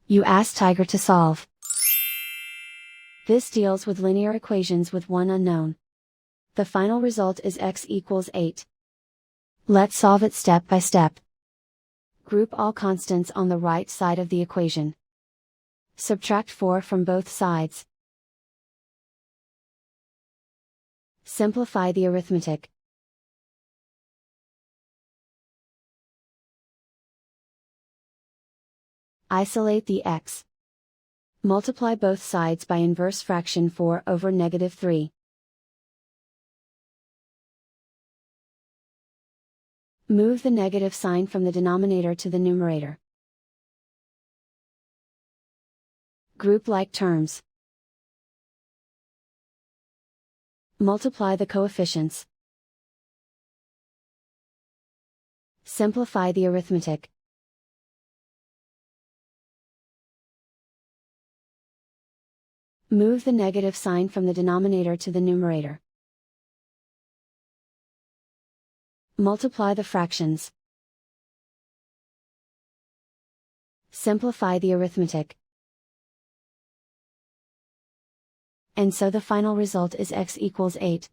You ask Tiger to solve. This deals with linear equations with one unknown. The final result is x equals 8. Let's solve it step by step. Group all constants on the right side of the equation. Subtract 4 from both sides. Simplify the arithmetic. Isolate the x. Multiply both sides by inverse fraction 4 over -3. Move the negative sign from the denominator to the numerator. Group like terms. Multiply the coefficients. Simplify the arithmetic. Move the negative sign from the denominator to the numerator. Multiply the fractions. Simplify the arithmetic. And so the final result is x equals 8.